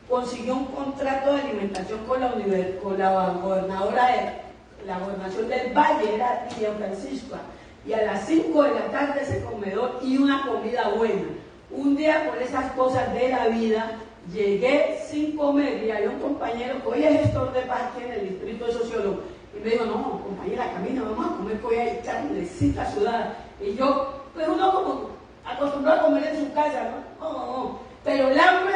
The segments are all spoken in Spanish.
consiguió un contrato de alimentación con la gobernadora de la gobernación del Valle, era Lidia Francisca, y a las 5 de la tarde ese comedor y una comida buena. Un día, por esas cosas de la vida, llegué sin comer y había un compañero que hoy es gestor de paz aquí en el distrito de sociólogo, y me dijo: no, compañera, camina, vamos a comer, que hoy hay carnecita sudada. Y yo, pero uno como acostumbrado a comer en su casa, ¿no? Pero el hambre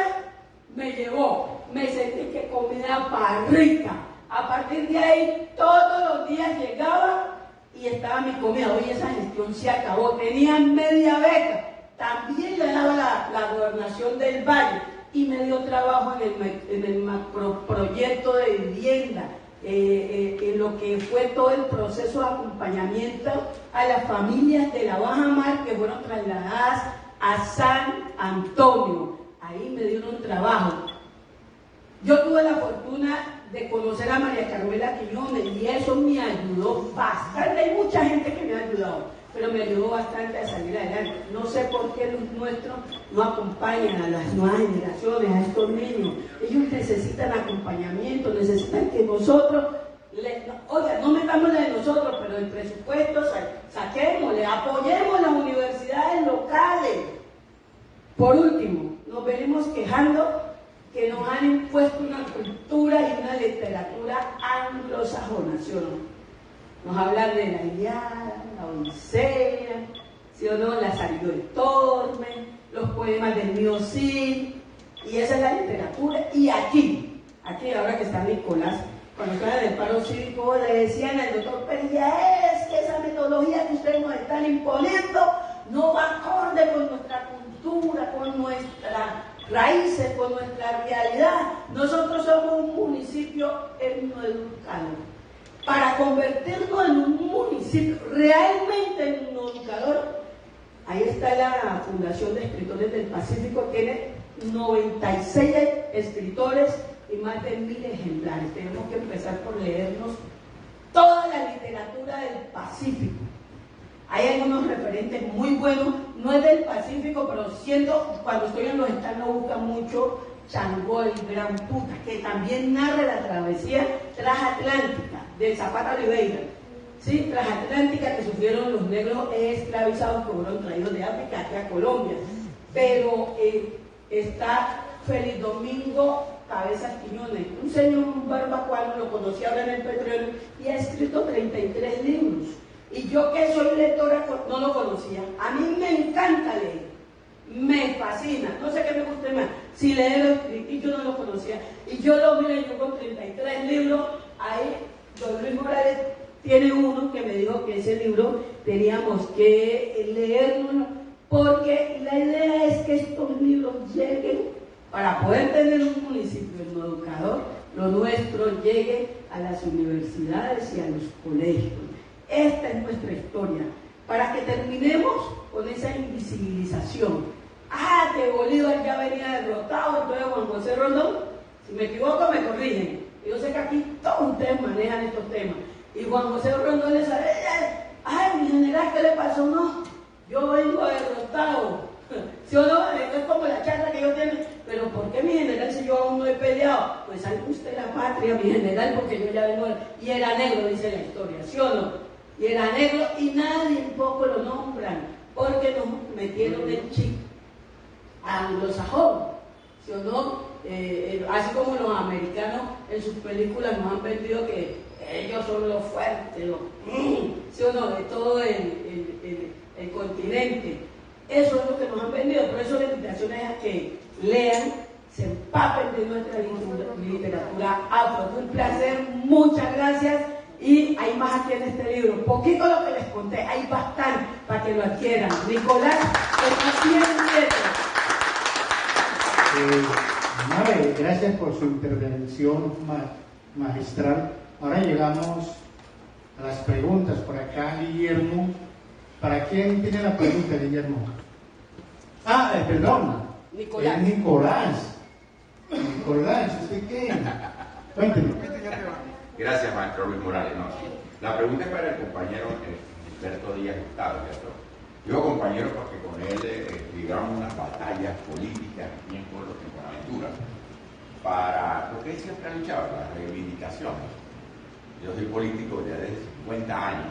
me llevó, me sentí que comida para rica. A partir de ahí, todos los días llegaba y estaba mi comida. Hoy esa gestión se acabó, tenía media beca, también le daba la gobernación del Valle y me dio trabajo en el macroproyecto de vivienda, en lo que fue todo el proceso de acompañamiento a las familias de la Baja Mar que fueron trasladadas a San Antonio. Ahí me dieron trabajo. Yo tuve la fortuna de conocer a María Carmela Quiñones y eso me ayudó bastante. Hay mucha gente que me ha ayudado, pero me ayudó bastante a salir adelante. No sé por qué los nuestros no acompañan a las nuevas generaciones, a estos niños. Ellos necesitan acompañamiento, necesitan que nosotros, no metamos la de nosotros, pero el presupuesto saquemos, le apoyemos las universidades locales. Por último, nos venimos quejando que nos han impuesto una cultura y una literatura anglosajona, ¿sí o no? Nos hablan de la Ilíada, la Odisea, ¿sí o no? La Sarillo de Tormes, los poemas del Mío Cid, y esa es la literatura. Y aquí, ahora que está Nicolás, cuando estaba en el paro cívico, le decían al doctor Perilla: es que esa metodología que ustedes nos están imponiendo no va acorde con nuestra cultura, con nuestras raíces, con nuestra realidad. Nosotros somos un municipio etnoeducador. Para convertirnos en un municipio realmente etnoeducador, ahí está la Fundación de Escritores del Pacífico, tiene 96 escritores y más de 1000 ejemplares. Tenemos que empezar por leernos toda la literatura del Pacífico. Hay algunos referentes muy buenos, no es del Pacífico, pero cuando estoy en los estados lo buscan mucho. Changó, el Gran Puta, que también narra la travesía transatlántica de Zapata Oliveira, ¿sí? Transatlántica que sufrieron los negros esclavizados que fueron traídos de África aquí a Colombia. Pero está Félix Domingo Cabezas Quiñones, un señor barbacoano, lo conocí ahora en el petróleo, y ha escrito 33 libros. Y yo, que soy lectora, no lo conocía. A mí me encanta leer, me fascina, no sé qué me guste más, si leer y yo no lo conocía. Y yo lo miré, yo con 33 libros, ahí don Luis Morales tiene uno que me dijo que ese libro teníamos que leerlo, porque la idea es que estos libros lleguen, para poder tener un municipio etnoeducador, lo nuestro llegue a las universidades y a los colegios. Esta es nuestra historia, para que terminemos con esa invisibilización. Que Bolívar ya venía derrotado, entonces Juan José Rondón, si me equivoco me corrigen. Yo sé que aquí todos ustedes manejan estos temas. Y Juan José Rondón les sabe: mi general, ¿qué le pasó? No, yo vengo derrotado. ¿Sí o no? Es como la charla que yo tengo. Pero ¿por qué mi general, si yo aún no he peleado? Pues salve usted la patria, mi general, porque yo ya vengo. Y era negro, dice la historia, ¿sí o no? Y era negro y nadie un poco lo nombran, porque nos metieron el chip anglosajón, ¿sí o no? Así como los americanos en sus películas nos han vendido que ellos son los fuertes, ¿sí o no? De todo el continente. Eso es lo que nos han vendido. Por eso la invitación es a que lean, se empapen de nuestra literatura afro. Fue un placer, muchas gracias. Y hay más aquí en este libro. Poquito lo que les conté, hay bastante para que lo adquieran. Nicolás, está bien quieto. Mare, gracias por su intervención magistral. Ahora llegamos a las preguntas. Por acá, Guillermo. ¿Para quién tiene la pregunta, Guillermo? Perdón. Nicolás. Nicolás, ¿usted qué? Cuénteme. Gracias, maestro Luis Morales. No, sí. La pregunta es para el compañero Gilberto Díaz Hurtado, ¿cierto? Digo compañero porque con él libramos unas batallas políticas bien cortas en Buenaventura. porque siempre ha luchado por las reivindicaciones. Yo soy político ya desde 50 años.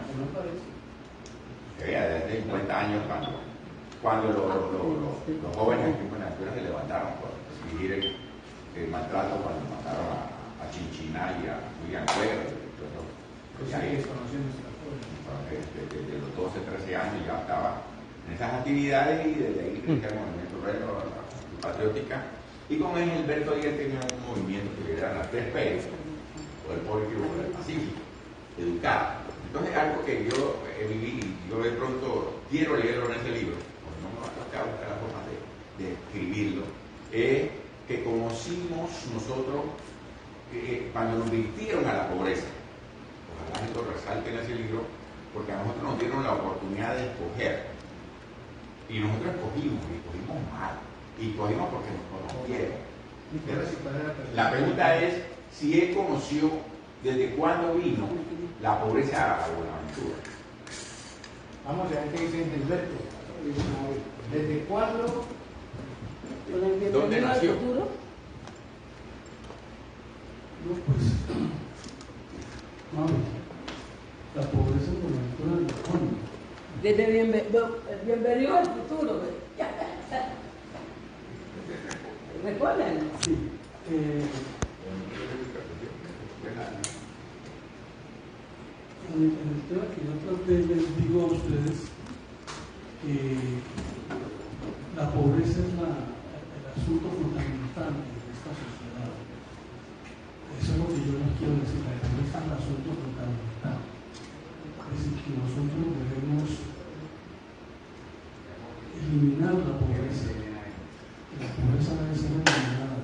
Desde 50 años cuando los jóvenes aquí en Venezuela se levantaron por exigir el maltrato cuando mataron a Chinchina y a William Cuero. Desde los 12, 13 años ya estaba en esas actividades y desde ahí creció el movimiento obrero, la patriótica. Y con él Gilberto Díaz tenía un movimiento que eran las 3 P's, poder político, poder pacífico, educado. Entonces algo que yo viví y yo de pronto quiero leerlo en ese libro, porque no me va a tocar buscar la forma de escribirlo, es que conocimos nosotros cuando nos virtieron a la pobreza. Ojalá esto resalte en ese libro, porque a nosotros nos dieron la oportunidad de escoger. Y nosotros escogimos mal. Y escogimos porque nos conocieron. La pregunta es si él conoció desde cuándo vino la pobreza a Buenaventura. Vamos a ver qué dice Gilberto. ¿Desde cuándo? ¿Dónde nació? No, pues, vamos, la pobreza en Buenaventura de cuándo. Desde bienvenido al futuro. ¿Recuerdan? Sí. En el tema que yo traté, les digo a ustedes que la pobreza es el asunto fundamental de esta sociedad. Eso es lo que yo les quiero decir, la pobreza es el asunto fundamental. Es decir, que nosotros debemos eliminar la pobreza. La pobreza debe ser eliminada.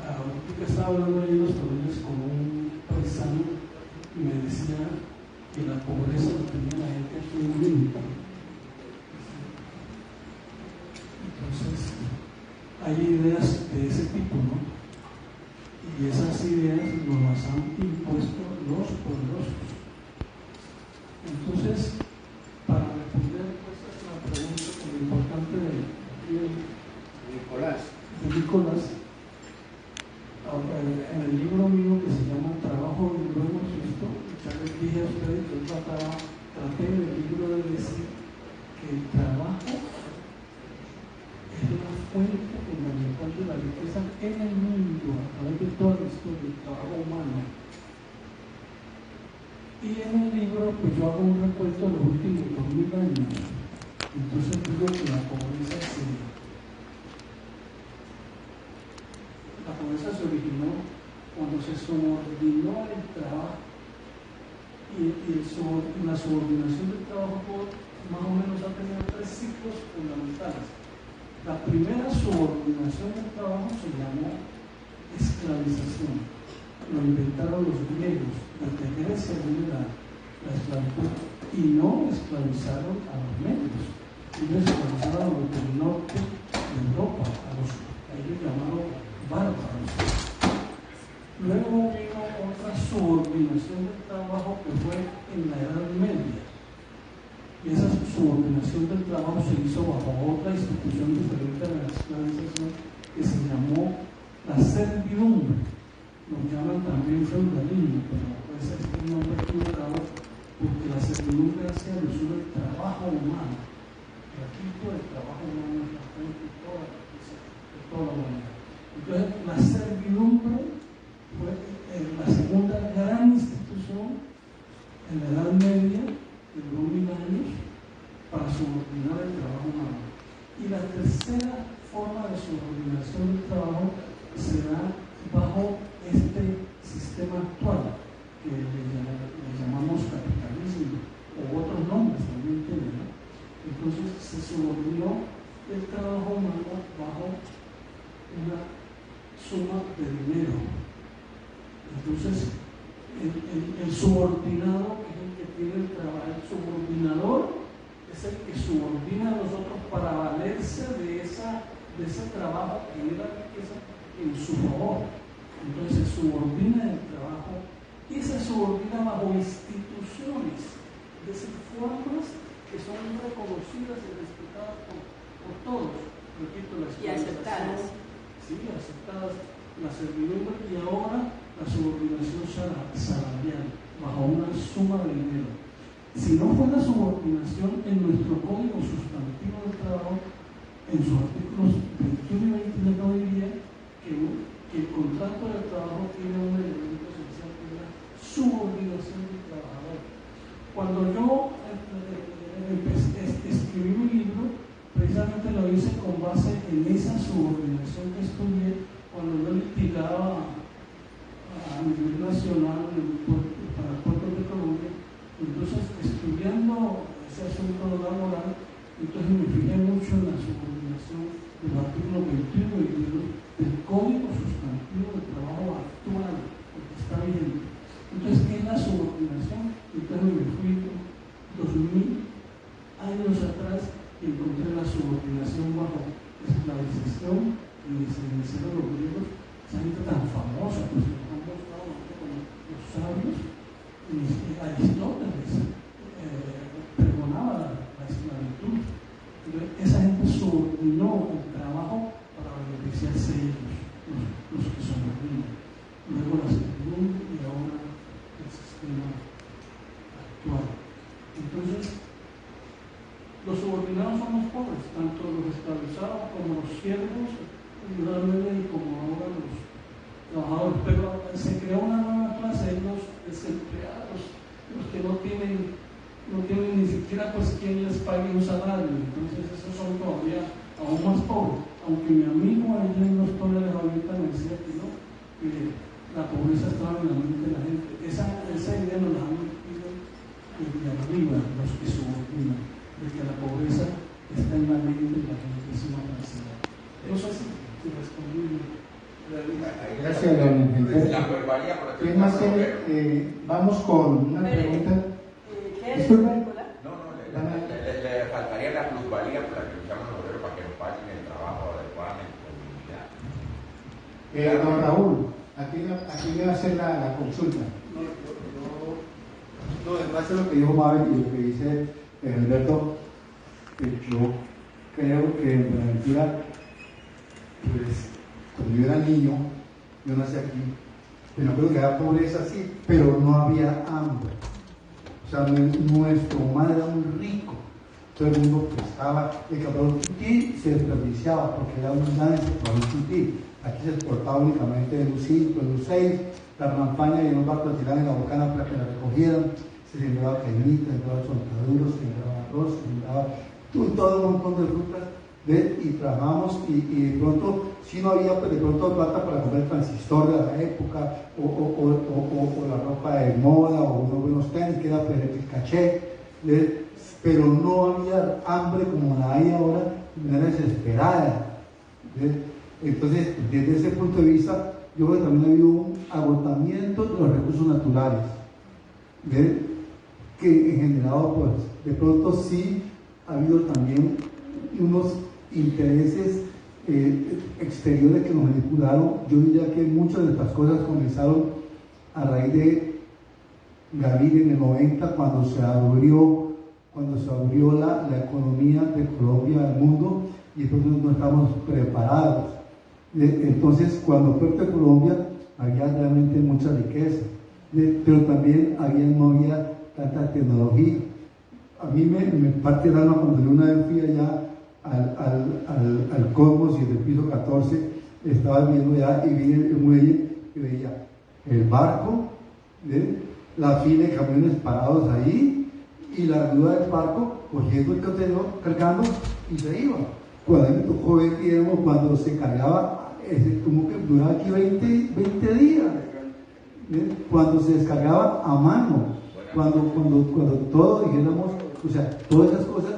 Ahorita estaba hablando de los problemas con un paisano y me decía que la pobreza lo tenía la gente aquí en México. Entonces, hay ideas de ese tipo, ¿no? Y esas ideas nos las han impuesto los poderosos. Entonces, para responder esta es la pregunta lo importante de Nicolás, en el libro mío que se llama Trabajo y luego esto, ya les dije a ustedes que yo traté en el libro de decir que el trabajo es la fuente fundamental de la riqueza en el mundo a través de toda la historia del trabajo humano. Y en el libro pues yo hago un recuento de los últimos 2000 años. Entonces digo que la pobreza se originó cuando se subordinó el trabajo y la subordinación del trabajo más o menos ha tenido 3 ciclos fundamentales. La primera subordinación del trabajo se llamó esclavización. Lo inventaron los griegos, desde Grecia viene la esclavitud, y no esclavizaron a los medios, ellos esclavizaron a los del norte de Europa, a ellos llamados bárbaros. Luego vino otra subordinación del trabajo que fue en la Edad Media. Y esa subordinación del trabajo se hizo bajo otra institución diferente a la esclavización que se llamó la servidumbre. Lo llaman también feudalismo, pero ese es un nombre equivocado porque la servidumbre hace alusión al trabajo humano. Y aquí todo el trabajo humano es la fuente de toda la riqueza de toda la humanidad. Entonces, la servidumbre fue la segunda gran institución en la Edad Media, que duró 1000 años, para subordinar el trabajo humano. Y la tercera forma de subordinación del trabajo se da bajo este sistema actual, que le llamamos capitalismo, o otros nombres también tiene, ¿no? Entonces se subordinó el trabajo humano bajo una suma de dinero. Entonces, el subordinado es el que tiene el trabajo. El subordinador es el que subordina a los otros para valerse de ese trabajo que es la riqueza en su favor. Entonces, se subordina el trabajo y se subordina bajo instituciones, es decir, formas que son reconocidas y respetadas por todos. repito, la Y aceptadas. Sí, aceptadas, la servidumbre y ahora la subordinación salarial bajo una suma de dinero. Si no fuera subordinación, en nuestro Código Sustantivo del Trabajo, en sus artículos 21 y 23, no diría que el contrato de trabajo tiene un elemento esencial que es la subordinación del trabajador. Cuando yo escribí mi libro, precisamente lo hice con base en esa subordinación que estudié cuando yo litigaba a nivel nacional para el puerto de Colombia. Entonces, estudiando ese asunto laboral, entonces me fijé mucho en la subordinación de los artículos 21 y 22 del Código Sustantivo del Trabajo actual, porque está vigente. Entonces, ¿qué es la subordinación? Entonces me fui 2000 años atrás y encontré la subordinación bajo esclavización y se iniciaron los griegos, esa gente tan famosa, pues que nos han mostrado como los sabios, y Aristóteles pregonaba la esclavitud. Entonces, esa gente subordinó el trabajo para beneficiarse ellos, los que sobreviven. Luego la servidumbre y ahora el sistema actual. Entonces, los subordinados son los pobres, tanto los esclavizados como los siervos, y como ahora los trabajadores. Pero se creó una nueva clase, los desempleados, los que no tienen ni siquiera pues quien les pague un salario. Entonces esos son todavía aún más pobres. Aunque mi amigo ahí en los túneles ahorita me decía que no, que la pobreza estaba en la mente de la gente. Esa idea nos la han metido desde arriba, los que subordinan, de que la pobreza está en la mente de la gente, es una necesidad. No sé si respondí. Gracias, don Enrique. ¿Quién más tiene? Vamos con una pregunta. ¿Qué es pérgola? No, le faltaría la plusvalía para que usamos los obreros para que nos paguen el trabajo adecuadamente con dignidad. Don Raúl, aquí le va a hacer la consulta. No, en base a lo que dijo Mabel y lo que dice Alberto, yo creo que en Buenaventura, pues, cuando yo era niño, yo nací aquí, pero no creo que había pobreza sí, pero no había hambre. O sea, nuestro mar era muy rico, todo el mundo prestaba, el cabrón tutí se desperdiciaba porque era abundancia para un tutí. Aquí se exportaba únicamente de los 5, de los 6, la rampaña y los barcos tiraban en la bocana para que la recogieran, se sembraba cañita, se sembraba sontaduros, se sembraba arroz, se sembraba todo un montón de frutas, y trabajamos y de pronto, si no había pues de pronto plata para comprar el transistor de la época o la ropa de moda o unos buenos tenis, que era el caché, pero no había hambre como la hay ahora de manera desesperada. Entonces, desde ese punto de vista, yo creo que también ha habido un agotamiento de los recursos naturales, que en general, pues, de pronto sí ha habido también unos intereses exteriores que nos manipularon. Yo diría que muchas de estas cosas comenzaron a raíz de Gaviria en el 90, cuando se abrió la economía de Colombia al mundo, y entonces no estamos preparados. Entonces, cuando Puerto de Colombia había realmente mucha riqueza, pero también no había tanta tecnología. A mí me parte el alma cuando yo una vez fui allá al Cosmos, y en el piso 14 estaba viendo ya y vi el muelle y veía el barco, la fila de camiones parados ahí y la grúa del barco cogiendo el contenedor, cargando y se iba. Cuando a mí me tocó ver, digamos, cuando se cargaba, como que duraba aquí 20 días, cuando se descargaba a mano, cuando todo, dijéramos, o sea, todas esas cosas,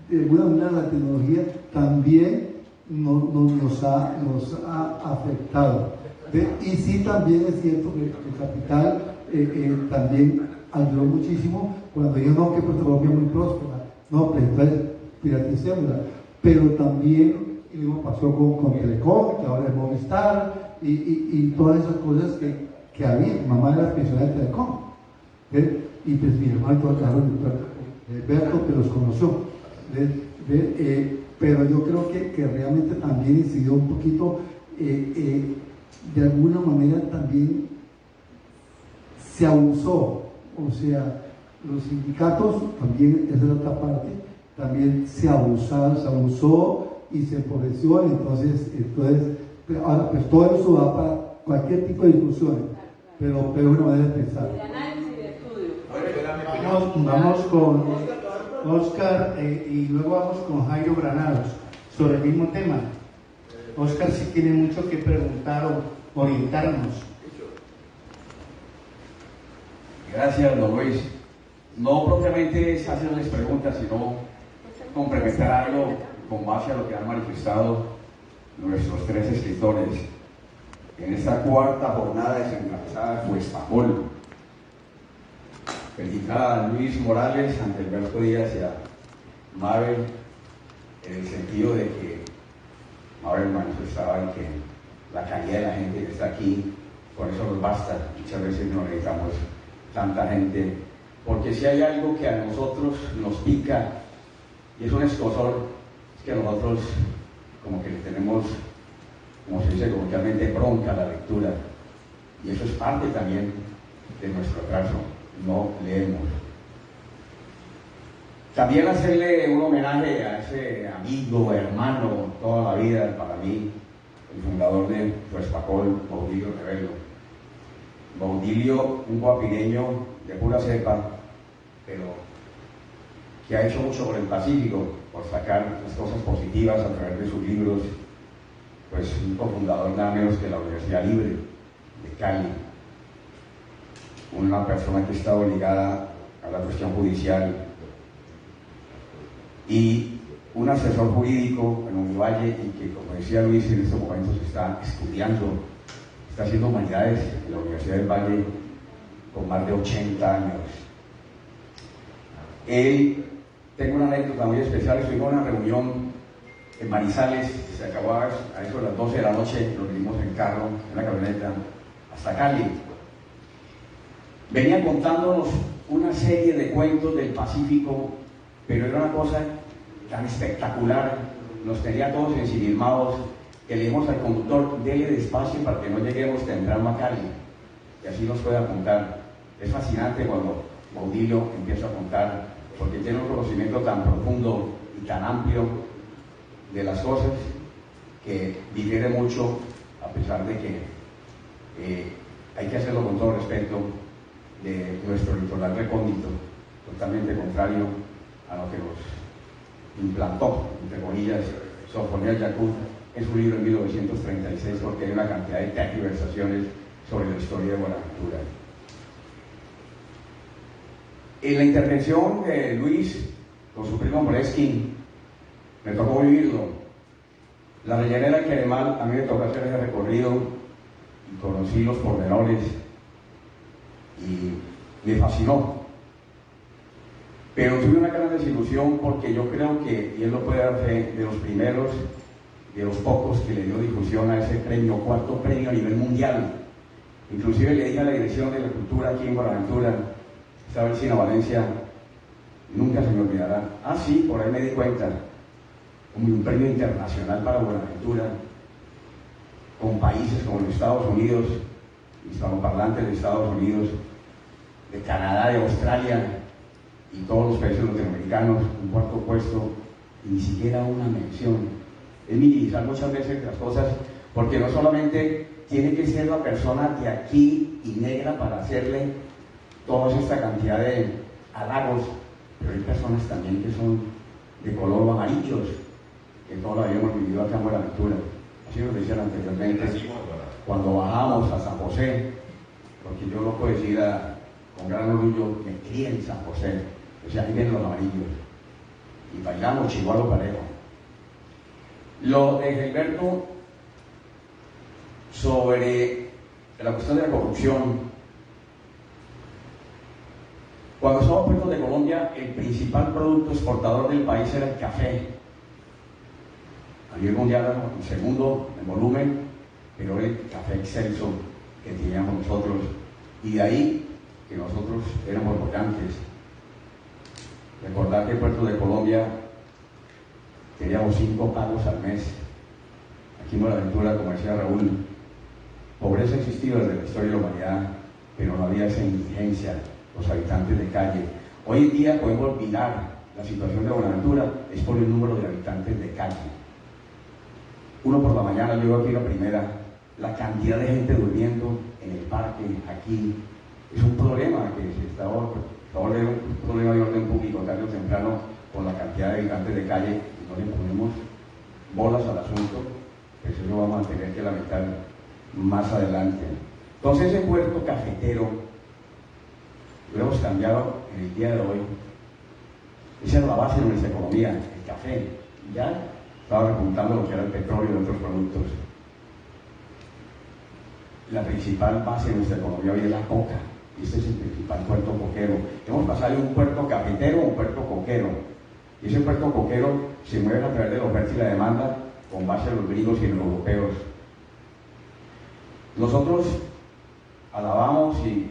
de alguna manera la tecnología también nos ha afectado. Y sí, también es cierto que el capital también ayudó muchísimo cuando yo no, que Puerto Colombia es muy próspera, no, pues entonces privaticémosla. Pero también, y lo mismo pasó con Telecom, que ahora es Movistar, y todas esas cosas que había. Mi mamá era pensionada de Telecom, y pues mi hermano, claro, Alberto, que los conoció. pero yo creo que realmente también incidió un poquito, de alguna manera también se abusó, o sea, los sindicatos también, esa es la otra parte, también se abusó y se empobreció, entonces ahora pues todo eso va para cualquier tipo de discusión, pero es una manera de pensar. De análisis de estudio. Vamos con Oscar y luego vamos con Jairo Granados sobre el mismo tema. Oscar sí tiene mucho que preguntar o orientarnos. Gracias, don Luis. No propiamente es hacerles preguntas, sino complementar algo con base a lo que han manifestado nuestros tres escritores en esta cuarta jornada desencantizada de Fuespajol. Felicitar a Luis Morales, a Alberto Díaz y a Mabel, en el sentido de que Mabel manifestaba que la calidad de la gente que está aquí, con eso nos basta. Muchas veces no necesitamos tanta gente, porque si hay algo que a nosotros nos pica y es un escozor, es que nosotros como que le tenemos, como se dice coloquialmente, bronca a la lectura, y eso es parte también de nuestro atraso, no leemos. También hacerle un homenaje a ese amigo, hermano, toda la vida para mí, el fundador de Fuespajol, Baudilio Rebelo. Baudilio, un guapireño de pura cepa, pero que ha hecho mucho por el Pacífico, por sacar las cosas positivas a través de sus libros, pues un cofundador nada menos que la Universidad Libre de Cali, una persona que ha estado ligada a la cuestión judicial y un asesor jurídico en Univalle y que, como decía Luis, en estos momentos está estudiando, está haciendo humanidades en la Universidad del Valle con más de 80 años. Él, tengo una anécdota muy especial, estuvimos en una reunión en Manizales, se acabó a eso de las 12 de la noche, nos vinimos en carro, en la camioneta, hasta Cali. Venía contándonos una serie de cuentos del Pacífico, pero era una cosa tan espectacular, nos tenía todos ensimismados, que le dijimos al conductor, dele despacio para que no lleguemos temprano a Cali, y así nos puede contar. Es fascinante cuando Baudilio empieza a contar, porque tiene un conocimiento tan profundo y tan amplio de las cosas, que difiere mucho, a pesar de que hay que hacerlo con todo respeto, de nuestro litoral recóndito, totalmente contrario a lo que nos implantó, entre comillas, Sofonías Yacud. Es un libro en 1936 porque hay una cantidad de tergiversaciones sobre la historia de Buenaventura. En la intervención de Luis con su primo Moleskine, me tocó vivirlo. La rellenera de Queremal, a mí me tocó hacer ese recorrido y conocí los pormenores y me fascinó. Pero tuve una gran desilusión porque yo creo que, y él lo puede dar fe, de los primeros, de los pocos que le dio difusión a ese premio, cuarto premio a nivel mundial. Inclusive le dije a la Dirección de la Cultura aquí en Buenaventura, estaba en Sina Valencia, nunca se me olvidará. Ah, sí, por ahí me di cuenta, como un premio internacional para Buenaventura, con países como los Estados Unidos, hispanoparlantes de Estados Unidos, de Canadá, de Australia y todos los países latinoamericanos, un cuarto puesto, y ni siquiera una mención. Es minimizar muchas veces las cosas, porque no solamente tiene que ser la persona de aquí y negra para hacerle toda esta cantidad de halagos, pero hay personas también que son de color amarillos, que toda la vida hemos vivido acá en Buenaventura. Así nos decían anteriormente, cuando bajamos a San José, porque yo no puedo decir con gran orgullo, me crié en San José, o sea, ahí vienen los amarillos, y bailamos chihuahua parejo. Lo de Gilberto sobre la cuestión de la corrupción. Cuando somos puertos de Colombia, el principal producto exportador del país era el café. A nivel mundial era el segundo en volumen, pero el café excelso que teníamos nosotros. Y de ahí que nosotros éramos votantes. Recordar que Puerto de Colombia teníamos 5 pagos al mes. Aquí en Buenaventura, como decía Raúl, pobreza existió desde la historia de la humanidad, pero no había esa indigencia, los habitantes de calle. Hoy en día podemos mirar la situación de Buenaventura, es por el número de habitantes de calle. Uno por la mañana, yo veo aquí la primera, la cantidad de gente durmiendo en el parque, aquí, es un problema que se está volviendo un problema de orden público tarde o temprano con la cantidad de habitantes de calle, y no le ponemos bolas al asunto, pues eso lo vamos a tener que lamentar más adelante. Entonces ese puerto cafetero lo hemos cambiado en el día de hoy. Esa es la base de nuestra economía, el café. Ya estaba repuntando lo que era el petróleo y otros productos. La principal base de nuestra economía hoy es la coca. Y este es el principal puerto coquero. Hemos pasado de un puerto cafetero a un puerto coquero. Y ese puerto coquero se mueve a través de la oferta y la demanda con base a los gringos y los europeos. Nosotros alabamos y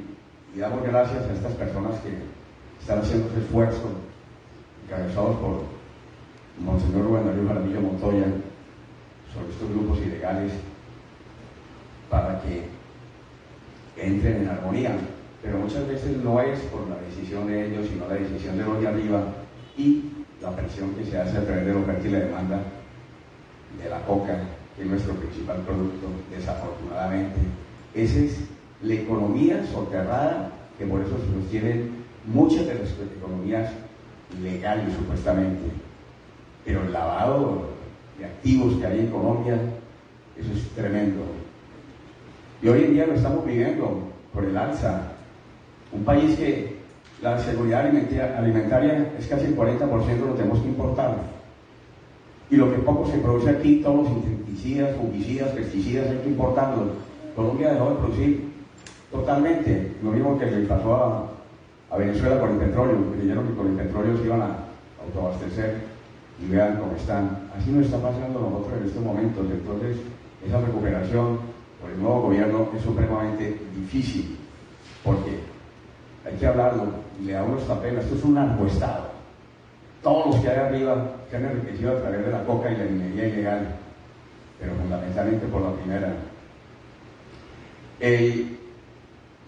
damos gracias a estas personas que están haciendo ese esfuerzo, encabezados por Monseñor Rubén Darío Jaramillo Montoya, sobre estos grupos ilegales, para que entren en armonía. Pero muchas veces no es por la decisión de ellos, sino la decisión de los de arriba y la presión que se hace a través de la oferta y la demanda de la coca, que es nuestro principal producto, desafortunadamente. Esa es la economía soterrada, que por eso se sostienen muchas de las economías legales supuestamente. Pero el lavado de activos que hay en Colombia, eso es tremendo. Y hoy en día lo estamos viviendo por el alza. Un país que la seguridad alimentaria es casi el 40%, lo tenemos que importar. Y lo que poco se produce aquí, todos los insecticidas, fungicidas, pesticidas, hay que importarlos. Colombia dejó de producir totalmente. Lo mismo que le pasó a Venezuela con el petróleo. Creyeron que con el petróleo se iban a autoabastecer y vean cómo están. Así nos está pasando a nosotros en estos momentos. Entonces, esa recuperación por el nuevo gobierno es supremamente difícil, porque hay que hablarlo, y le da uno esta pena. Esto es un narcoestado. Todos los que hay arriba se han enriquecido a través de la coca y la minería ilegal, pero fundamentalmente por la primera.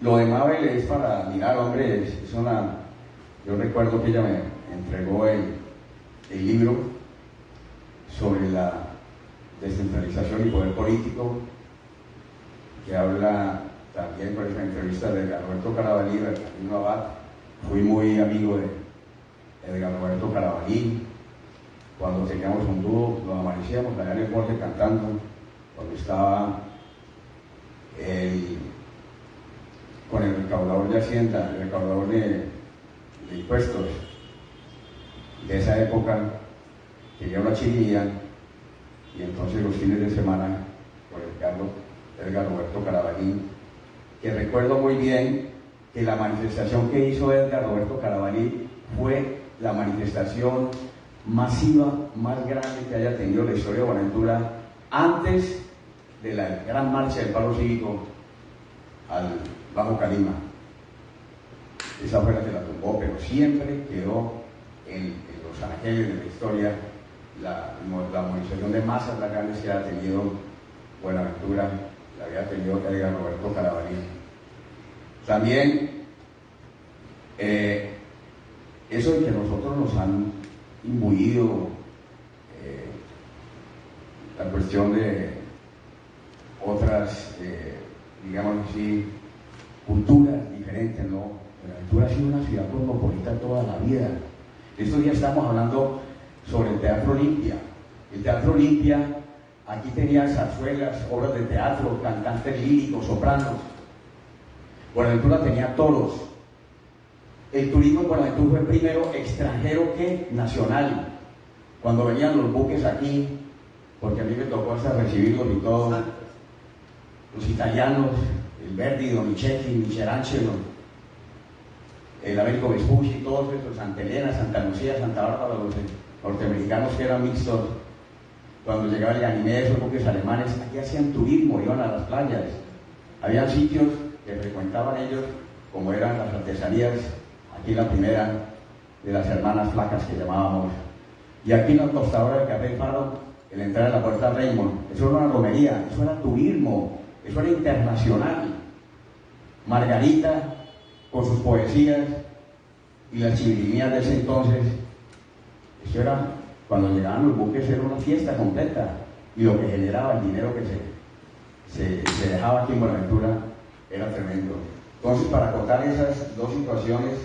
Lo de Mabel es para mirar, hombre, es una... Yo recuerdo que ella me entregó el libro sobre la descentralización y poder político, que habla también por esa entrevista de Edgar Roberto Carabalí, de Camino Abad. Fui muy amigo de Edgar Roberto Carabalí. Cuando teníamos un dúo, nos amanecíamos allá en el bosque cantando, cuando estaba con el recaudador de Hacienda, el recaudador de impuestos de esa época, quería una chirimía, y entonces los fines de semana con Edgar Roberto Carabalí, que recuerdo muy bien que la manifestación que hizo Edgar Roberto Carabalí fue la manifestación masiva más grande que haya tenido la historia de Buenaventura antes de la gran marcha del paro cívico al Bajo Calima. Esa fue la que la tumbó, pero siempre quedó en los anaqueles de la historia la movilización de masas más grandes que ha tenido Buenaventura, la había tenido Edgar Roberto Carabalí. También eso de que nosotros nos han imbuido la cuestión de otras, digamos así, culturas diferentes, ¿no? Buenaventura ha sido una ciudad cosmopolita toda la vida. Estos días estamos hablando sobre el Teatro Olimpia. El Teatro Olimpia, aquí tenía zarzuelas, obras de teatro, cantantes líricos, sopranos. Buenaventura tenía toros. El turismo en Buenaventura fue primero extranjero que nacional. Cuando venían los buques aquí, porque a mí me tocó hasta recibirlos y todo, los italianos, el Verdi, Donizetti, Michelangelo, el Américo Vespucci, todos esos, Santa Elena, Santa Lucía, Santa Bárbara, los norteamericanos que eran mixtos, cuando llegaba el Ganymede, esos buques alemanes, aquí hacían turismo, iban a las playas. Había sitios que frecuentaban ellos, como eran las artesanías, aquí la primera de las hermanas flacas que llamábamos, Y aquí en la tostadora del Café Faro, en la entrada de la Puerta Raymond, eso era una romería, eso era turismo, eso era internacional. Margarita, con sus poesías y las chivirilías de ese entonces, eso era, cuando llegaban los buques, era una fiesta completa. Y lo que generaba, el dinero que se dejaba aquí en Buenaventura, era tremendo. Entonces, para contar esas dos situaciones,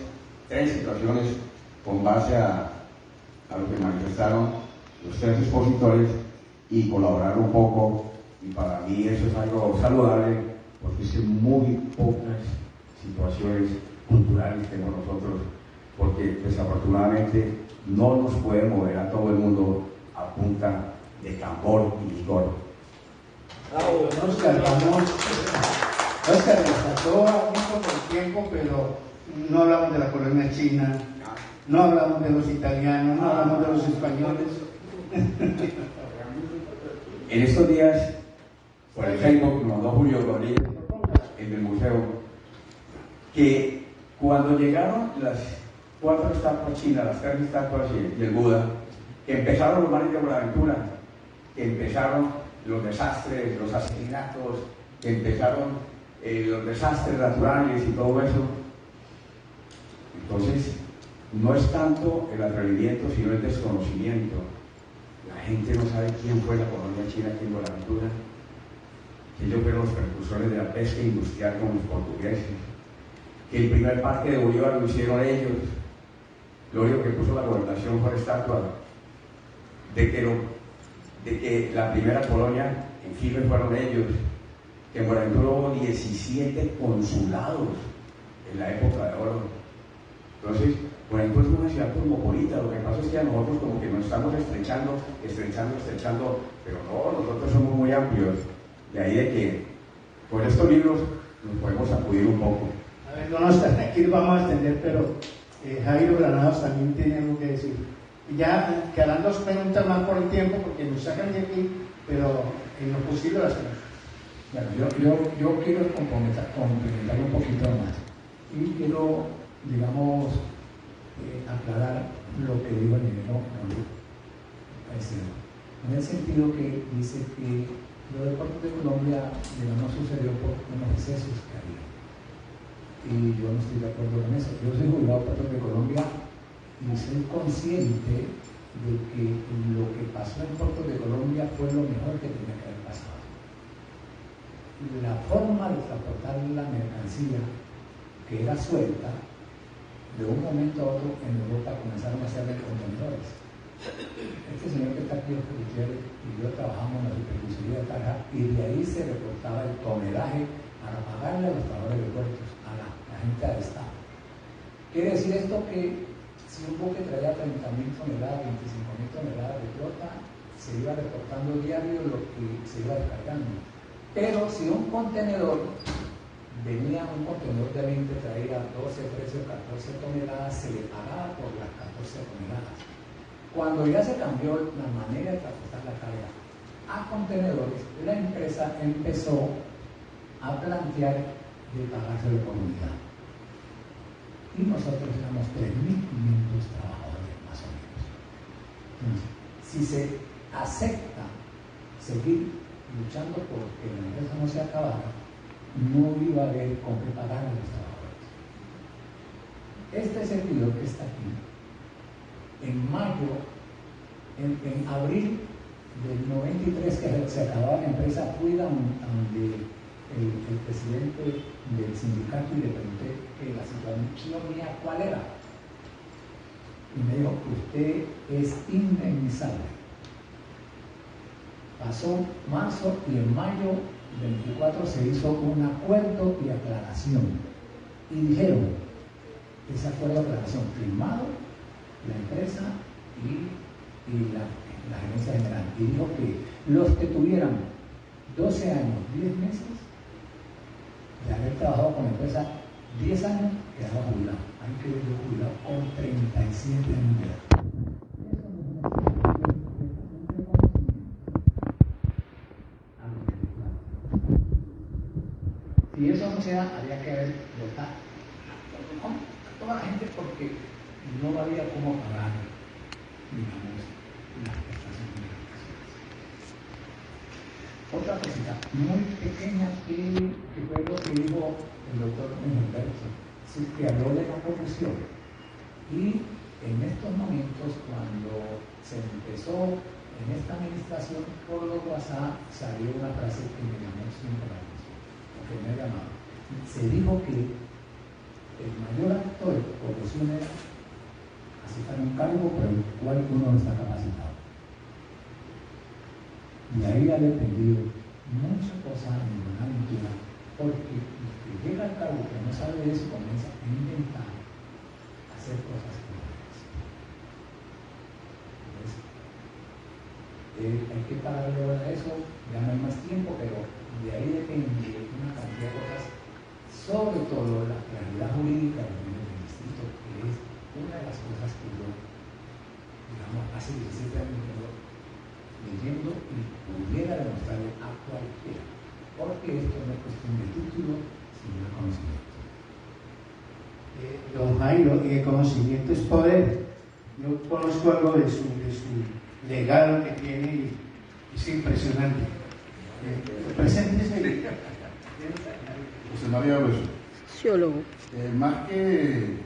tres situaciones, con base a lo que manifestaron los tres expositores, y colaborar un poco, y para mí eso es algo saludable, porque es muy pocas situaciones culturales tenemos nosotros, porque desafortunadamente no nos puede mover a todo el mundo a punta de tambor y licor. Oscar, nos faltó mucho por el tiempo, pero no hablamos de la colonia china, no hablamos de los italianos, no hablamos de los españoles. En estos días, por el Facebook, me mandó Julio Rodríguez, el del museo, que cuando llegaron las 4 estatuas chinas, las 3 estatuas y el Buda, que empezaron los mares de Buenaventura, que empezaron los desastres, los asesinatos, que empezaron los desastres naturales y todo eso. Entonces, no es tanto el atrevimiento, sino el desconocimiento. La gente no sabe quién fue la colonia china aquí en Buenaventura, que ellos fueron los precursores de la pesca industrial con los portugueses, que el primer parque de Bolívar lo hicieron ellos. Lo único que puso la gobernación fue estatua de que la primera colonia en Chile fueron ellos, que en Buenaventura hubo 17 consulados en la época de oro. Entonces, Buenaventura es una ciudad cosmopolita. Lo que pasa es que a nosotros como que nos estamos estrechando, pero no, nosotros somos muy amplios. De ahí de que con estos libros nos podemos sacudir un poco. A ver, no, aquí vamos a extender, pero Jairo Granados también tiene algo que decir. Y ya quedan 2 preguntas más por el tiempo, porque nos sacan de aquí, pero en lo posible las hacemos. Bueno, yo quiero complementar un poquito más. Y quiero, digamos, aclarar lo que dijo el ingeniero en el sentido que dice que lo del Puerto de Colombia, digamos, sucedió por unos excesos que había. Y yo no estoy de acuerdo con eso. Yo soy jubilado Puerto de Colombia y soy consciente de que lo que pasó en Puerto de Colombia fue lo mejor que tenía que haber pasado. La forma de transportar la mercancía, que era suelta, de un momento a otro en Europa comenzaron a hacerle contenedores. Este señor que está aquí, Gutiérrez, y yo trabajamos en la supervisoría de caja, y de ahí se reportaba el tonelaje para pagarle a los trabajadores de puertos, a la gente del Estado. Quiere decir esto que si un buque traía 30.000 toneladas, 25.000 toneladas de flota, se iba reportando diario lo que se iba descargando. Pero si un contenedor venía, un contenedor de 20 traía 12, 13 o 14 toneladas, se le pagaba por las 14 toneladas. Cuando ya se cambió la manera de transportar la carga a contenedores, la empresa empezó a plantear de pagárselo por unidad. Y nosotros éramos 3.500 trabajadores más o menos. Entonces, si se acepta seguir luchando por que la empresa no se acabara, no iba a haber con qué pagar a los trabajadores. Este servidor que está aquí, en mayo, en abril del 93, que se acababa la empresa, fui donde el presidente del sindicato y le pregunté que la situación mía cuál era. Y me dijo, usted es indemnizable. Pasó marzo y en mayo 24 se hizo un acuerdo y aclaración. Y dijeron, ese acuerdo de aclaración firmado, la empresa y la gerencia general. Y dijo que los que tuvieran 12 años, 10 meses, de haber trabajado con la empresa 10 años, quedaba jubilado. Ahí quedé yo jubilado con 37 años de edad. Si eso no se da, habría que haber votado a toda la gente porque no había cómo pagar, digamos, las prestaciones. Otra cosita muy pequeña que fue lo que dijo el doctor Mendelberto, que habló de la corrupción. Y en estos momentos, cuando se empezó en esta administración por los WhatsApp, salió una frase que me llamó siempre la atención, porque me ha llamado. Se dijo que el mayor acto de corrupción era aceptar un cargo por el cual uno no está capacitado. Y ahí ha dependido muchas cosas en una aventura, porque el que llega al cargo que no sabe de eso comienza a inventar, a hacer cosas que no es. Entonces, hay que pararle a eso, ya no hay más tiempo, pero de ahí depende una cantidad de cosas, sobre todo la claridad jurídica del distrito, que es una de las cosas que yo, digamos, hace 17 años que yo leyendo y pudiera demostrarle a cualquiera, porque esto no es cuestión de título, sino de conocimiento. Don Jairo, y el conocimiento es poder. Yo conozco algo de su legado que tiene y es impresionante. Preséntese. José María Hueso. Sociólogo. Más que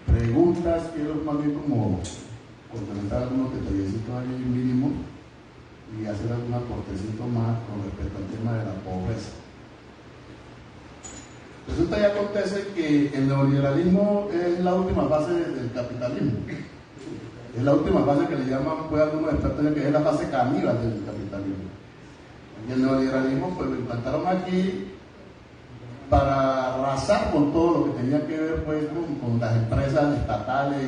preguntas, quiero más bien como complementar algunos detallecitos ahí mínimos y hacer algún aportecito más con respecto al tema de la pobreza. Resulta y acontece que el neoliberalismo es la última fase del capitalismo. Es la última fase que le llaman, pues algunos expertos, que es la fase caníbal del capitalismo. Y el neoliberalismo pues lo implantaron aquí para arrasar con todo lo que tenía que ver pues con las empresas estatales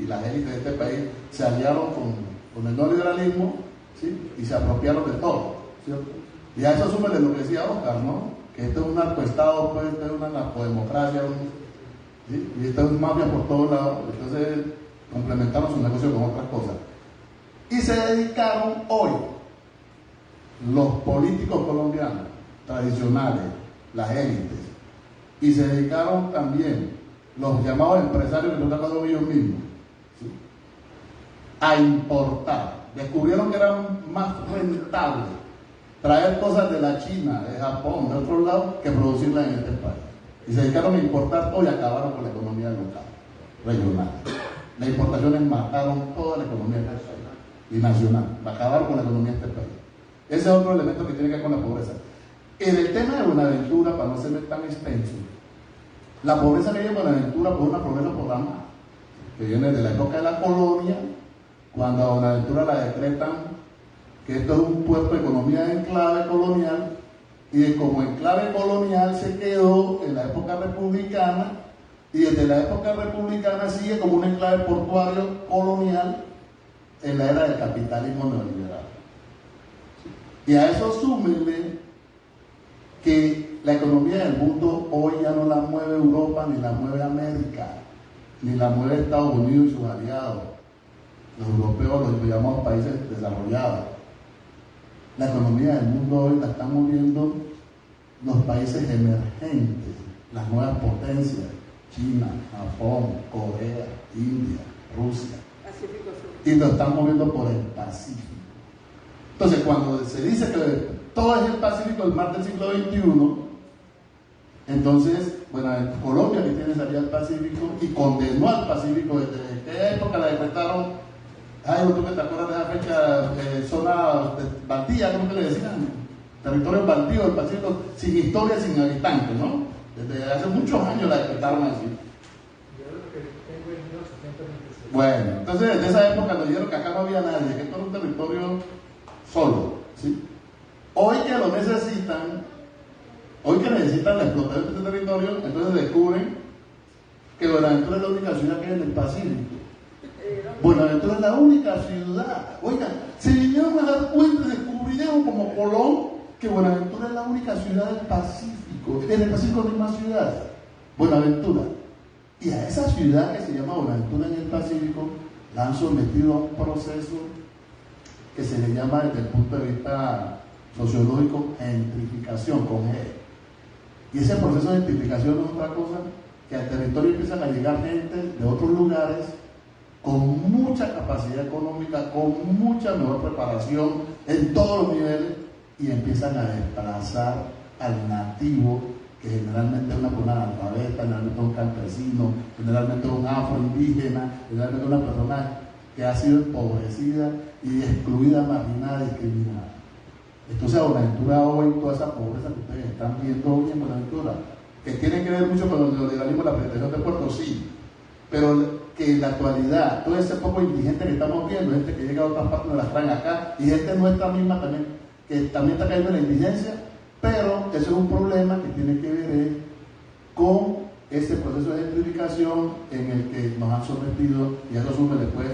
y las élites de este país. Se aliaron con el neoliberalismo, ¿sí? Y se apropiaron de todo, ¿cierto? Y a eso súmele lo que decía Oscar, ¿no? Que esto es un narcoestado, pues esto es una narcodemocracia, ¿sí? Y esto es mafia por todos lados. Entonces complementaron su negocio con otras cosas. Y se dedicaron hoy los políticos colombianos tradicionales, las élites, y se dedicaron también los llamados empresarios que no están con ellos mismos, ¿sí? A importar. Descubrieron que era más rentable traer cosas de la China, de Japón, de otros lados, que producirlas en este país. Y se dedicaron a importar todo y acabaron con la economía local, regional. Las importaciones mataron toda la economía de este país y nacional, acabaron con la economía de este país. Ese es otro elemento que tiene que ver con la pobreza. En el tema de Buenaventura, para no ser tan extenso, la pobreza que hay en Buenaventura fue una pobreza por la mar, que viene de la época de la colonia, cuando a Buenaventura la decretan que esto es un puerto de economía de enclave colonial, y de como enclave colonial se quedó en la época republicana, y desde la época republicana sigue como un enclave portuario colonial en la era del capitalismo neoliberal. Y a eso súmenle que la economía del mundo hoy ya no la mueve Europa, ni la mueve América, ni la mueve Estados Unidos y sus aliados, los europeos, los llamamos países desarrollados. La economía del mundo hoy la están moviendo los países emergentes, las nuevas potencias, China, Japón, Corea, India, Rusia, y lo están moviendo por el Pacífico. Entonces, cuando se dice que todo es el Pacífico, el mar del siglo XXI, entonces, bueno, Colombia que tiene salida al Pacífico y condenó al Pacífico desde qué época la decretaron. Ay, ¿tú que te acuerdas de esa fecha? Zona baldía, ¿cómo que le decían? Territorio baldío del Pacífico, sin historia, sin habitantes, ¿no? Desde hace muchos años la decretaron así. Bueno, entonces desde esa época nos dijeron que acá no había nadie, que esto era un territorio solo, ¿sí? Hoy que lo necesitan, hoy que necesitan la explotación de este territorio, entonces descubren que Buenaventura es la única ciudad que hay en el Pacífico. Buenaventura es la única ciudad. Oigan, se vinieron a dar cuenta, descubrieron como Colón que Buenaventura es la única ciudad del Pacífico. En el Pacífico no hay más ciudades. Buenaventura. Y a esa ciudad que se llama Buenaventura en el Pacífico la han sometido a un proceso que se le llama desde el punto de vista sociológico gentrificación con G. Y ese proceso de gentrificación no es otra cosa que al territorio empiezan a llegar gente de otros lugares con mucha capacidad económica, con mucha mejor preparación en todos los niveles, y empiezan a desplazar al nativo, que generalmente es una persona analfabeta, generalmente es un campesino, generalmente es un afroindígena, generalmente es una persona que ha sido empobrecida y excluida, marginada, discriminada. Entonces, a Buenaventura hoy, toda esa pobreza que ustedes están viendo hoy en Buenaventura, que tiene que ver mucho con el neoliberalismo y la privatización de puertos, sí, pero que en la actualidad, todo ese poco indigente que estamos viendo, gente que llega a otras partes, nos las traen acá, y gente nuestra misma también, que también está cayendo en la indigencia, pero eso es un problema que tiene que ver con ese proceso de gentrificación en el que nos han sometido, y a eso sume después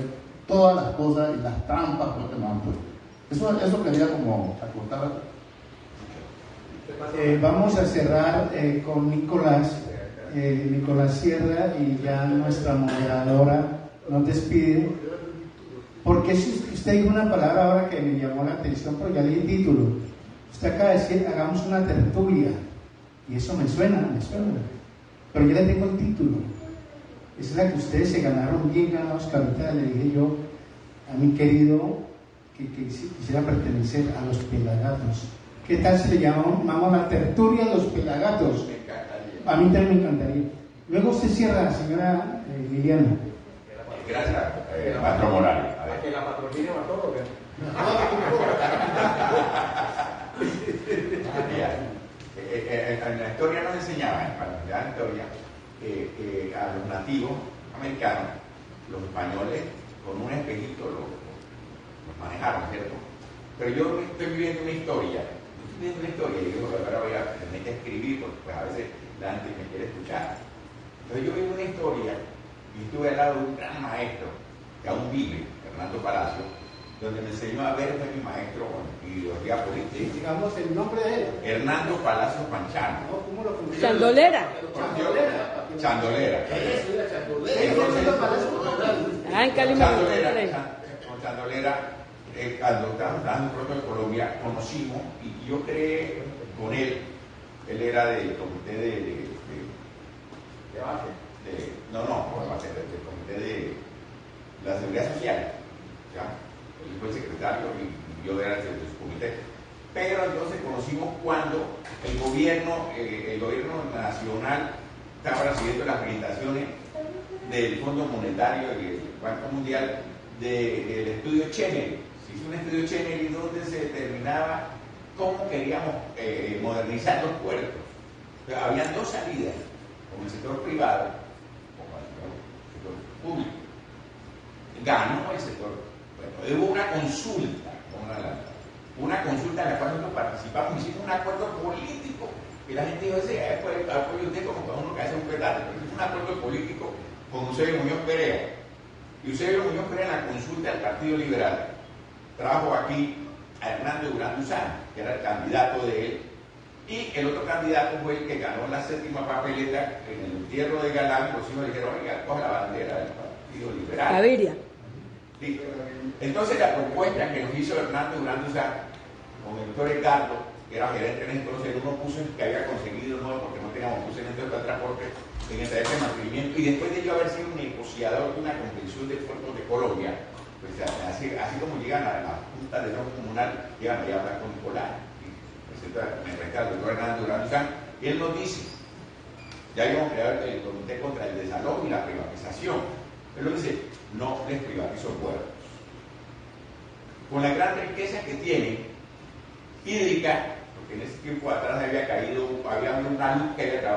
todas las cosas y las trampas que nos han puesto. Eso quería como acotar. Vamos a cerrar con Nicolás Sierra, y ya nuestra moderadora nos despide. Porque usted dijo una palabra ahora que me llamó la atención, pero ya leí el título. Usted acaba de decir, hagamos una tertulia, y eso me suena, pero yo le tengo el título. Esa es la que ustedes se ganaron bien ganados, que ahorita le dije yo a mi querido que quisiera pertenecer a los Pelagatos. ¿Qué tal si le llamamos la tertulia de los Pelagatos? A mí también me encantaría. Luego se cierra, señora Liliana. Gracias, Maestro Morales. ¿Para que la patrocine a todos? En la historia nos enseñaba, en la historia, a los nativos americanos, los españoles, con un espejito los manejaron, ¿cierto? Pero yo estoy viviendo una historia, y yo ahora voy a tener que escribir, porque pues, a veces la gente me quiere escuchar. Entonces yo vivo una historia, y estuve al lado de un gran maestro, que aún vive, Hernando Palacio, donde me enseñó a ver, fue mi maestro en ideología política. Digamos el nombre de él. Hernando Palacio Panchano. ¿No? ¿Cómo lo conocí? Chandolera. Chandolera. En Cali me Con Chandolera, cuando estábamos en el Proto de Colombia, conocimos, y yo creé con él. Él era del comité del comité de la seguridad social, ¿ya? Él fue el secretario y yo era el de su comité. Pero entonces conocimos cuando el gobierno nacional estaba recibiendo las felicitaciones del Fondo Monetario y del Banco Mundial del estudio Chenery. Se hizo un estudio Chenery donde se determinaba cómo queríamos modernizar los puertos. Pero habían dos salidas, con el sector privado o con el sector público. Ganó el sector. Bueno, hubo una consulta en la cual nosotros participamos, hicimos un acuerdo político, y la gente dijo, apoyo usted como uno que hace un petate, pero es un acuerdo político con Eusebio Muñoz Perea. Y Eusebio Muñoz Perea, en la consulta del Partido Liberal, trajo aquí a Hernando Durán Luzán, que era el candidato de él, y el otro candidato fue el que ganó la séptima papeleta en el entierro de Galán. Los hijos le dijeron, oiga, coge la bandera del Partido Liberal. Gaviria. Listo. Entonces la propuesta que nos hizo Hernando Durán Luzán con el doctor Ricardo, que era gerente en entonces, unos buses que había conseguido nuevo porque no teníamos buses en el transporte en esa época de mantenimiento, y después de yo haber sido un negociador de una convención de puertos de Colombia, pues así como llegan a la Junta de Orden Comunal, llegan allá a hablar con Nicolás, y me presenta el doctor Hernando Durán Luzán, y él nos dice, ya habíamos creado el Comité contra el Desalojo y la Privatización, pero dice, no les privatizo puertos. Con la gran riqueza que tienen, hídrica, porque en ese tiempo atrás había una luz que había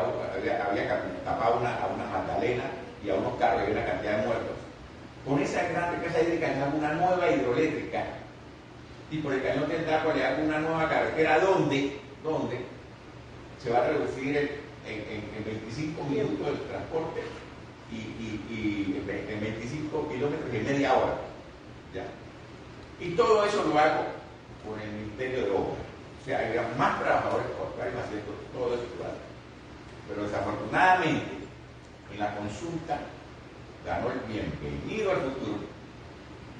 tapado a una Magdalena y a unos carros, y había una cantidad de muertos. Con esa gran riqueza hídrica se hace una nueva hidroeléctrica, y por el cañón del Draco le hace una nueva carretera donde se va a reducir en 25 minutos el transporte y en 25 kilómetros y media hora. ¿Ya? Y todo eso lo hago por el Ministerio de Obras. O sea, había más trabajadores portuarios haciendo todo eso. Pero desafortunadamente, en la consulta ganó el bienvenido al futuro,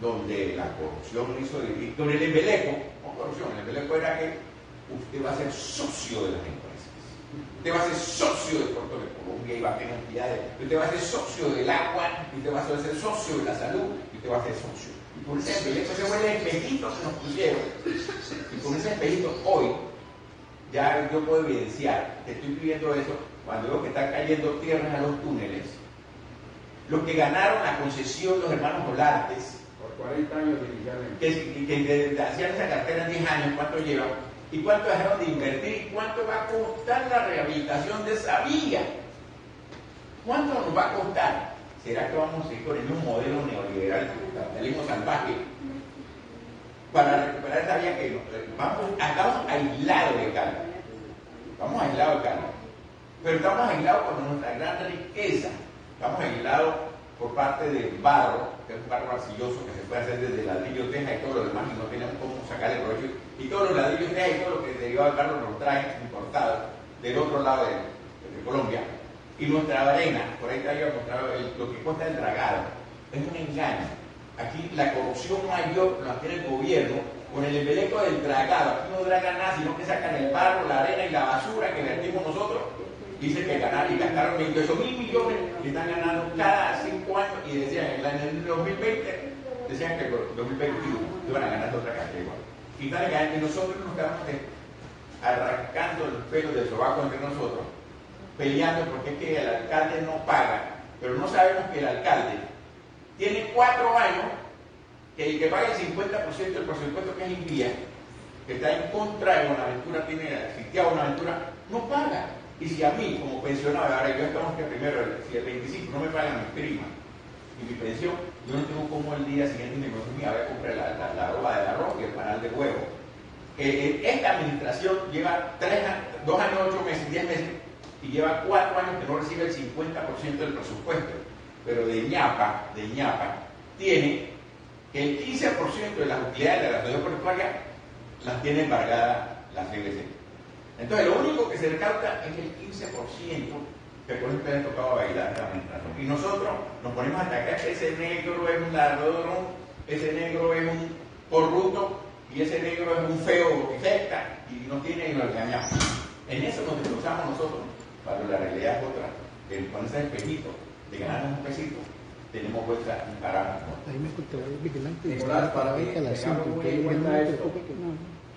donde la corrupción hizo dirigir, donde el embeleco, no corrupción, el embeleco era que usted va a ser socio de las empresas. Usted va a ser socio de Puerto de Colombia y va a tener entidades. Usted va a ser socio del agua, y usted va a ser socio de la salud, y usted va a ser socio. Y por ese espejito, ese fue el espejito que nos pusieron. Y con ese espejito hoy, ya yo puedo evidenciar que estoy viviendo eso cuando veo que están cayendo tierras a los túneles. Los que ganaron la concesión, los hermanos Volantes, por 40 años inicialmente, que hacían esa cartera en 10 años, ¿cuánto llevan? ¿Y cuánto dejaron de invertir? ¿Y cuánto va a costar la rehabilitación de esa vía? ¿Cuánto nos va a costar? ¿Será que vamos a seguir con el mismo modelo neoliberal, capitalismo salvaje, para recuperar esta vía que estamos aislados de Cali? Estamos aislados de Cali. Pero estamos aislados por nuestra gran riqueza. Estamos aislados por parte del barro, que es un barro arcilloso que se puede hacer desde ladrillo, teja y todo lo demás, y no tenemos cómo sacarle provecho. Y todos los ladrillos, teja y todo lo que derivado del barro nos traen importados del otro lado de Colombia. Y nuestra arena, por ahí te había mostrado lo que cuesta el dragado, es un engaño. Aquí la corrupción mayor la tiene el gobierno con el embeleco del dragado. Aquí no dragan nada, sino que sacan el barro, la arena y la basura que vertimos nosotros. Dicen que ganaron y gastaron 28.000 millones y están ganando cada 5 años. Y decían, en el 2020, decían que por 2021 iban a ganar otra cantidad igual. Y están ganando, y nosotros nos estamos arrancando el pelo del sobaco entre nosotros, peleando porque es que el alcalde no paga, pero no sabemos que el alcalde tiene 4 años que el que paga el 50% del presupuesto que es Invía, que está en contra de Bonaventura, tiene sitiado Bonaventura, no paga. Y si a mí, como pensionado, ahora yo estamos que primero, si el 25 no me pagan mi prima y mi pensión, yo no tengo como el día siguiente me consumí a ver comprar la ropa del arroz y el panal de huevo. Esta administración lleva 2 años, 8 meses, 10 meses, y lleva 4 años que no recibe el 50% del presupuesto. Pero de ñapa, tiene que el 15% de las utilidades de la sociedad portuaria las tiene embargadas la CBC. Entonces lo único que se recauda es el 15% que por ejemplo ha tocado bailar la administración. Y nosotros nos ponemos a atacar que ese negro es un ladrón, ese negro es un corrupto y ese negro es un feo botifesta y no tiene y nos engañamos. En eso nos desglosamos nosotros, cuando la realidad es otra. Con ese espejito de ganar un pesito, tenemos vuelta un carajo. Ahí me conté vigilante. Nicolás, para que tengamos muy en cuenta esto,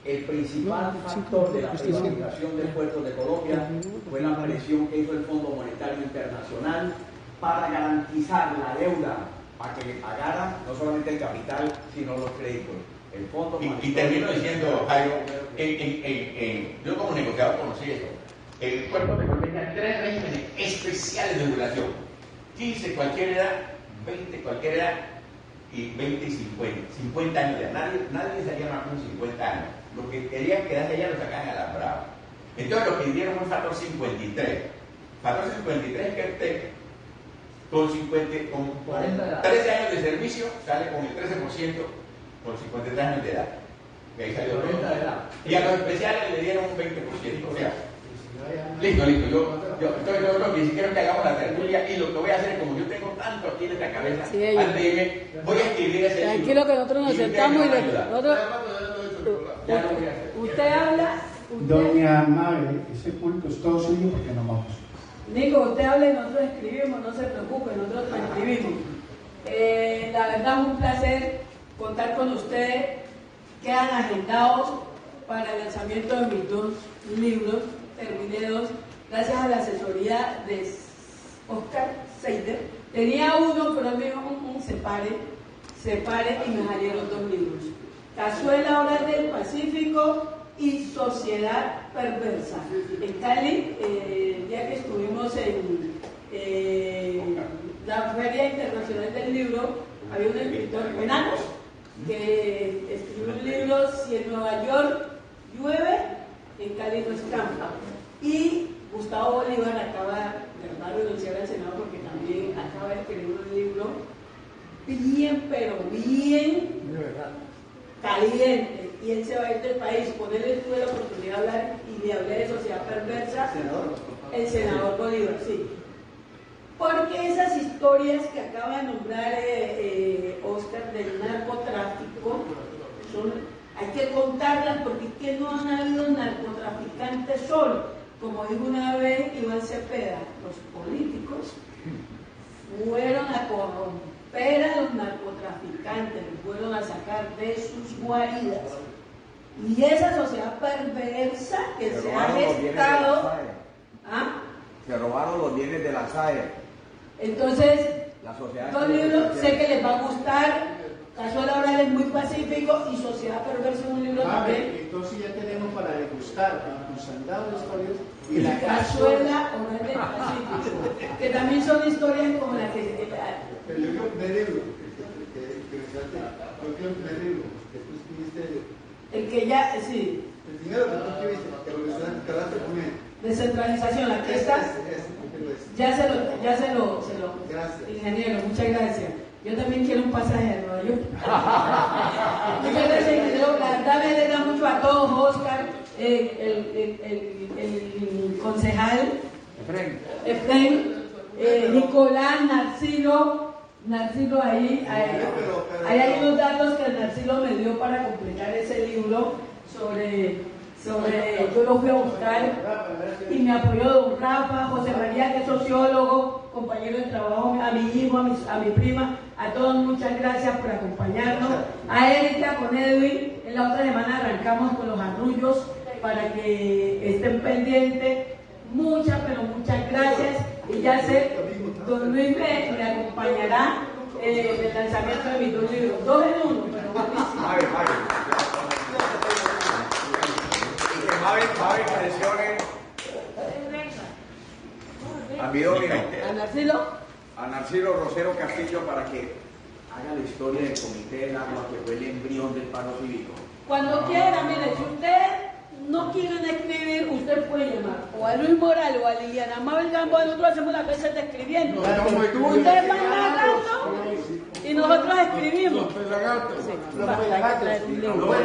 el principal factor de la privatización del puerto de Colombia fue la presión que hizo el Fondo Monetario Internacional para garantizar la deuda, para que le pagara no solamente el capital, sino los créditos. El Fondo y termino diciendo, Jairo, yo como negociador conocí esto. El puerto de Colombia tiene 3 regímenes especiales de regulación: 15 cualquier edad, 20 cualquier edad y 20 y 50 años de edad. Nadie salía más con 50 años. Los que querían quedarse allá lo sacaban a la brava. Entonces lo que dieron fue un factor 53. Factor 53 que usted con 13 años de servicio sale con el 13% por 53 años de edad. Que ahí salió 30 de edad. Y a los especiales le dieron un 20%. O sea, listo. Entonces yo lo que quiero que hagamos la tertulia, y lo que voy a hacer es, como yo tengo tanto aquí en esta cabeza, sí, antes de irme, voy a escribir ese libro. Tranquilo que nosotros nos sentamos y nosotros... Usted habla... Doña Mabel, ese público es todo suyo porque no vamos. Nico, usted habla y nosotros escribimos, no se preocupe, nosotros transcribimos. La verdad es un placer contar con ustedes. Quedan agendados para el lanzamiento de mis 2 libros. Terminé 2 gracias a la asesoría de Oscar Seider. Tenía uno, pero me dijo separe y me salieron 2 libros: Cazuela, Horas del Pacífico y Sociedad Perversa. En Cali, el día que estuvimos en la Feria Internacional del Libro, había un escritor, Menanos, que escribió un libro: Si en Nueva York llueve, en Cali no escampa. Y Gustavo Bolívar acaba de renunciar al Senado porque también acaba de escribir un libro bien, pero bien caliente, y él se va a ir del país. Con él tuve la oportunidad de hablar y le hablé de Sociedad Perversa. El senador Bolívar, sí. Porque esas historias que acaba de nombrar Oscar del narcotráfico hay que contarlas, porque es que no han habido narcotraficantes solo. como dijo una vez Iván Cepeda, los políticos fueron a corromper a los narcotraficantes, los fueron a sacar de sus guaridas. Y esa sociedad perversa que se ha gestado. ¿Ah? Se robaron los bienes de la SAE. Entonces, la sociedad dos libros sé que les va a gustar. Cazuela Oral es muy pacífico y Sociedad Perversa es un libro también. Entonces ya tenemos para degustar tus andados historias Y la Cazuela Oral del Pacífico, que también son historias como las que... Pero yo quiero un primer libro, yo quiero un primer libro, que tú escribiste... El que ya, sí. El primero que tú escribiste, que hablaste con él. Descentralización, la que está... Ya se lo... Gracias. Ingeniero, muchas gracias. Yo también quiero un pasaje a Nueva York. Muchas gracias, ingeniero. La verdad me alegra mucho a todos, Oscar, el concejal, Efraín, Nicolás, Narcilo ahí hay unos datos que el Narcilo me dio para completar ese libro sobre yo lo fui a buscar y me apoyó don Rafa, José María, que es sociólogo, compañero de trabajo, a mi hijo, a mi prima, a todos muchas gracias por acompañarnos, a Erika con Edwin. En la otra semana arrancamos con los arrullos para que estén pendientes. Muchas, pero muchas gracias. Y ya sé, don Luis me acompañará en el lanzamiento de mis dos libros, 2 en 1, pero buenísimo. Mavi presione a mi domino, a Narcilo Rosero Castillo, para que haga la historia del Comité del Agua, que fue el embrión del paro cívico. Cuando quiera, mire, si usted no quieren escribir, usted puede llamar o a Luis Moral o a Liliana Mabel Gamboa. Nosotros hacemos las veces de escribiendo. Ustedes van narrando y nosotros escribimos. Sí, va a traer un libro.